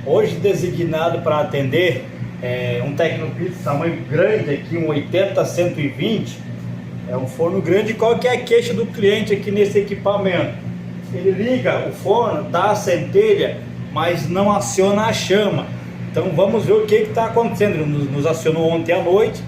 Hoje designado para atender um Tecnopizza tamanho grande aqui, um 80-120. É um forno grande. Qual que é a queixa do cliente aqui nesse equipamento? Ele liga o forno, dá a centelha, mas não aciona a chama. Então vamos ver o que está acontecendo. Ele nos acionou ontem à noite.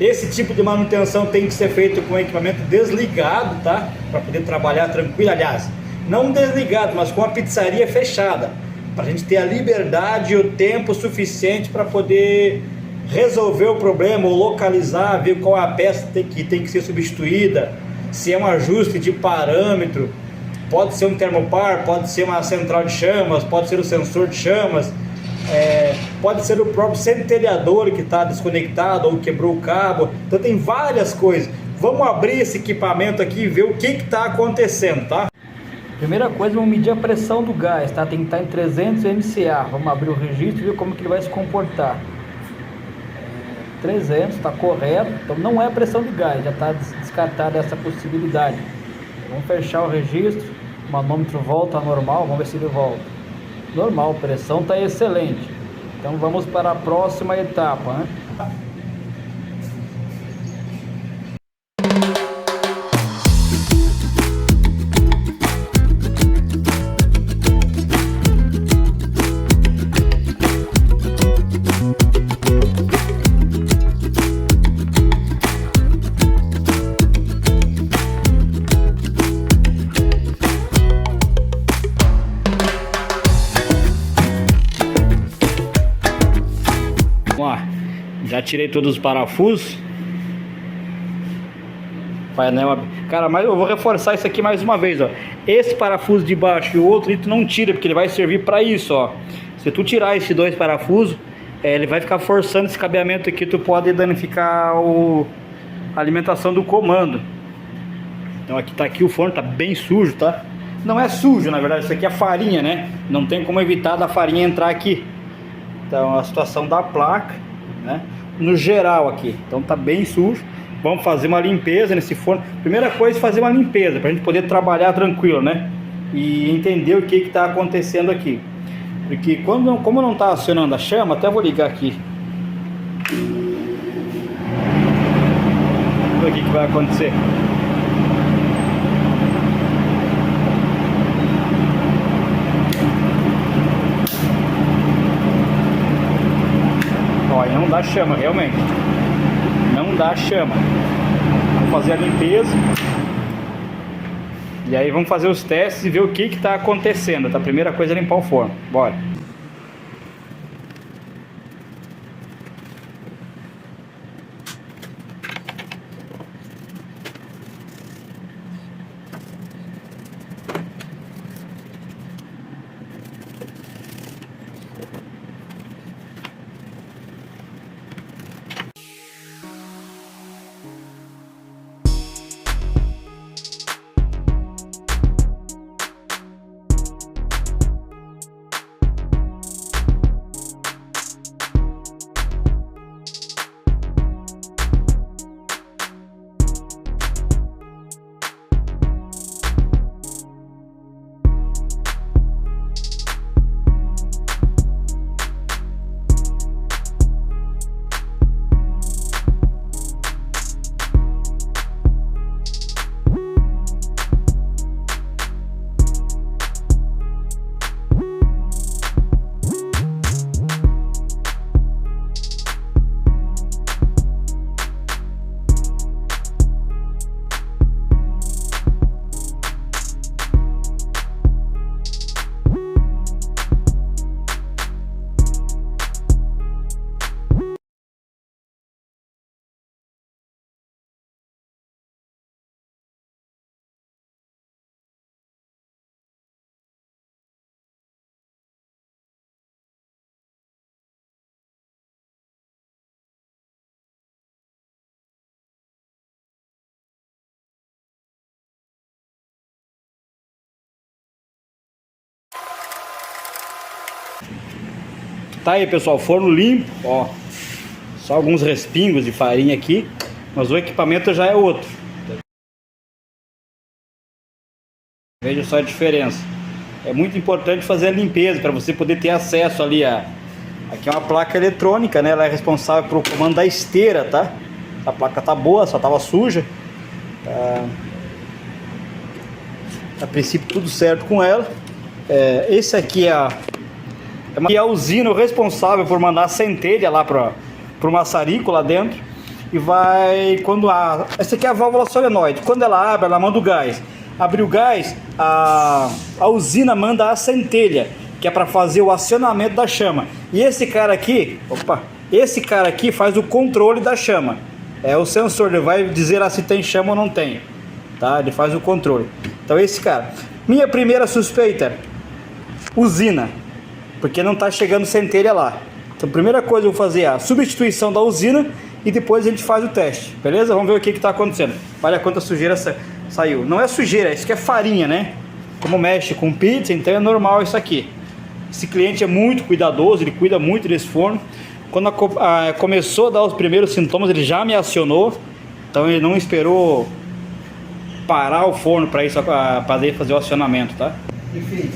Esse tipo de manutenção tem que ser feito com o equipamento desligado, tá? Para poder trabalhar tranquilo. Aliás, não desligado, mas com a pizzaria fechada, para a gente ter a liberdade e o tempo suficiente para poder resolver o problema, ou localizar, ver qual é a peça que tem que ser substituída, se é um ajuste de parâmetro, pode ser um termopar, pode ser uma central de chamas, pode ser o sensor de chamas, pode ser o próprio centelhador que está desconectado ou quebrou o cabo. Então tem várias coisas. Vamos abrir esse equipamento aqui e ver o que está acontecendo, tá? Primeira coisa, vamos medir a pressão do gás, tá? Tem que estar em 300 MCA. Vamos abrir o registro e ver como que ele vai se comportar. 300, está correto. Então não é a pressão de gás, já está descartada essa possibilidade. Vamos fechar o registro. O manômetro volta ao normal, vamos ver se ele volta. Normal, a pressão está excelente. Então vamos para a próxima etapa, né? Já tirei todos os parafusos. Painel, cara, mas eu vou reforçar isso aqui mais uma vez, ó. Esse parafuso de baixo e o outro tu não tira, porque ele vai servir para isso, ó. Se tu tirar esses dois parafusos, ele vai ficar forçando esse cabeamento aqui, tu pode danificar a alimentação do comando. Então aqui tá aqui o forno, tá bem sujo, tá? Não é sujo, na verdade, isso aqui é farinha, né? Não tem como evitar da farinha entrar aqui. Então a situação da placa, né? No geral aqui, então tá bem sujo. Vamos fazer uma limpeza nesse forno. Primeira coisa é fazer uma limpeza pra gente poder trabalhar tranquilo, né? E entender o que está acontecendo aqui. Porque como não tá acionando a chama, até vou ligar aqui. Vamos ver o que vai acontecer. Olha, não dá chama, realmente. Não dá chama. Vamos fazer a limpeza. E aí vamos fazer os testes e ver o que está acontecendo. Tá? A primeira coisa é limpar o forno. Bora. Tá aí, pessoal, forno limpo, ó. Só alguns respingos de farinha aqui, mas o equipamento já é outro. Veja só a diferença. é muito importante fazer a limpeza para você poder ter acesso ali a... Aqui é uma placa eletrônica, né? Ela é responsável pelo comando da esteira, tá? A placa tá boa, só tava suja. A princípio tudo certo com ela. Esse aqui é a usina responsável por mandar a centelha lá para o maçarico lá dentro. E vai, essa aqui é a válvula solenoide. Quando ela abre, ela manda o gás. Abriu o gás, a usina manda a centelha, que é para fazer o acionamento da chama. E esse cara aqui, esse cara aqui faz o controle da chama. É o sensor, ele vai dizer se tem chama ou não tem, tá? Ele faz o controle. Então esse cara. Minha primeira suspeita, usina, porque não está chegando centelha lá. Então a primeira coisa eu vou fazer é a substituição da usina e depois a gente faz o teste, beleza? Vamos ver o que está acontecendo. Olha quanta sujeira saiu. Não é sujeira, isso aqui é farinha, né? Como mexe com pizza, então é normal isso aqui. Esse cliente é muito cuidadoso, ele cuida muito desse forno. Quando começou a dar os primeiros sintomas, ele já me acionou. Então ele não esperou parar o forno para isso, para fazer o acionamento, tá? Enfim,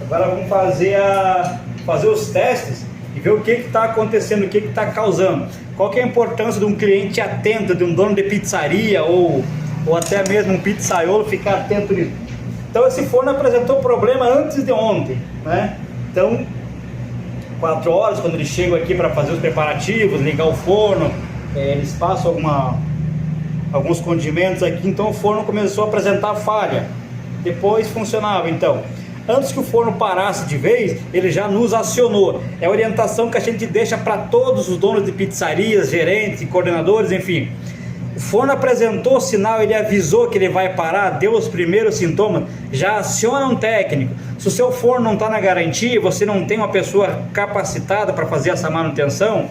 agora vamos fazer os testes e ver o que está acontecendo, o que está causando. Qual que é a importância de um cliente atento, de um dono de pizzaria ou até mesmo um pizzaiolo ficar atento nisso. Então esse forno apresentou problema antes de ontem, né? Então 4 horas, quando eles chegam aqui para fazer os preparativos, ligar o forno, eles passam alguns condimentos aqui, então o forno começou a apresentar falha. Depois funcionava. Então, antes que o forno parasse de vez, ele já nos acionou. É a orientação que a gente deixa para todos os donos de pizzarias, gerentes, coordenadores, enfim. O forno apresentou o sinal, ele avisou que ele vai parar, deu os primeiros sintomas, já aciona um técnico. Se o seu forno não está na garantia, você não tem uma pessoa capacitada para fazer essa manutenção,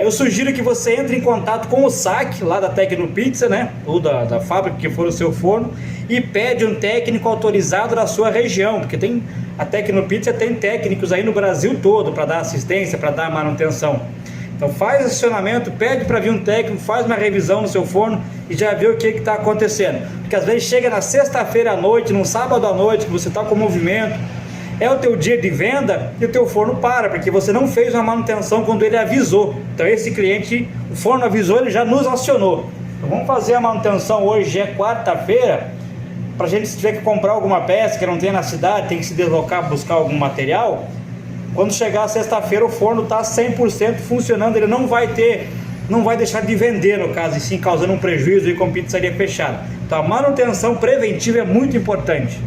eu sugiro que você entre em contato com o SAC lá da Tecnopizza, né? Ou da fábrica que for o seu forno, e pede um técnico autorizado da sua região, porque a Tecnopizza tem técnicos aí no Brasil todo para dar assistência, para dar manutenção. Então faz acionamento, pede para vir um técnico, faz uma revisão no seu forno e já vê o que está acontecendo. Porque às vezes chega na sexta-feira à noite, no sábado à noite, que você está com movimento, é o teu dia de venda e o teu forno para, porque você não fez uma manutenção quando ele avisou. Então esse cliente, o forno avisou, ele já nos acionou. Então vamos fazer a manutenção hoje, é quarta-feira, para a gente, se tiver que comprar alguma peça que não tem na cidade, tem que se deslocar, buscar algum material. Quando chegar sexta-feira o forno está 100% funcionando, ele não vai deixar de vender, no caso, e sim causando um prejuízo e com pizzaria fechada. Então a manutenção preventiva é muito importante.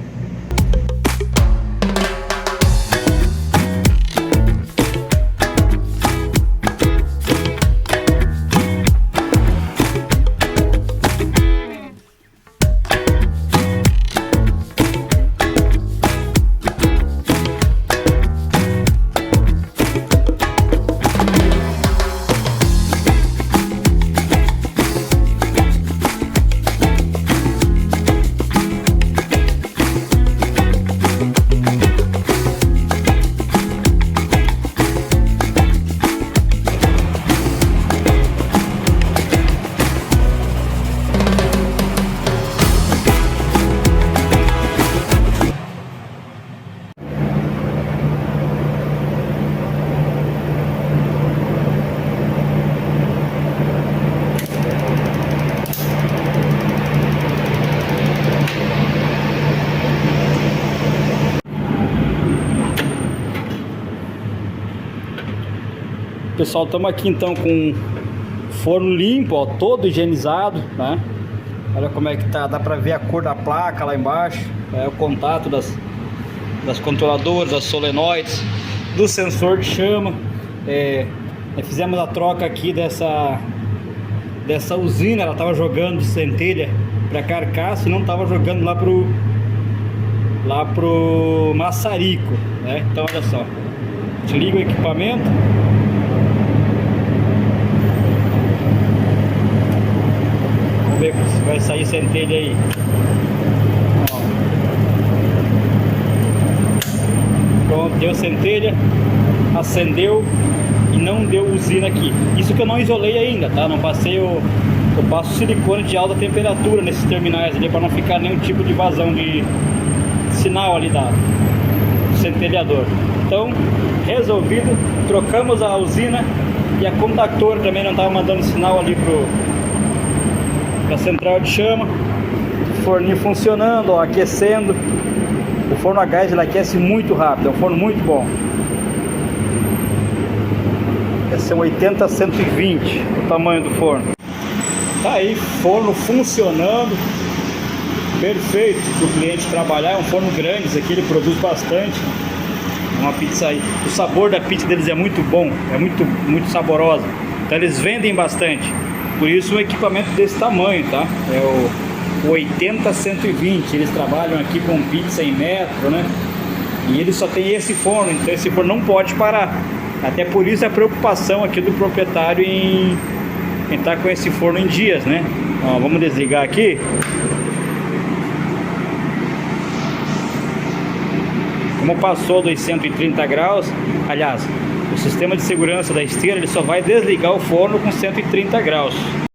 Pessoal, estamos aqui então com o forno limpo, ó, todo higienizado, né? Olha como é que tá, dá pra ver a cor da placa lá embaixo, o contato das controladoras, das solenoides, do sensor de chama. Fizemos a troca aqui dessa usina, ela tava jogando centelha para carcaça e não tava jogando lá pro maçarico, né? Então olha só, desliga o equipamento. Vamos ver se vai sair centelha aí. Ó. Pronto, deu centelha, acendeu e não deu usina aqui. Isso que eu não isolei ainda, tá? Não passei eu passo silicone de alta temperatura nesses terminais ali para não ficar nenhum tipo de vazão de sinal ali dado. centelhador. Então, resolvido, trocamos a usina e a contactor também não estava mandando sinal ali para a central de chama. Forninho funcionando, ó, aquecendo. O forno a gás ele aquece muito rápido, é um forno muito bom. Esse é um 80-120, o tamanho do forno. Tá aí, forno funcionando, perfeito para o cliente trabalhar. É um forno grande, esse aqui ele produz bastante. Uma pizza aí, o sabor da pizza deles é muito bom, é muito saborosa. Então eles vendem bastante, por isso um equipamento desse tamanho, tá? É o 80-120, eles trabalham aqui com pizza em metro, né? E ele só tem esse forno, então esse forno não pode parar. Até por isso a preocupação aqui do proprietário em estar com esse forno em dias, né? Ó, vamos desligar aqui. Como passou dos 130 graus, aliás, o sistema de segurança da esteira ele só vai desligar o forno com 130 graus.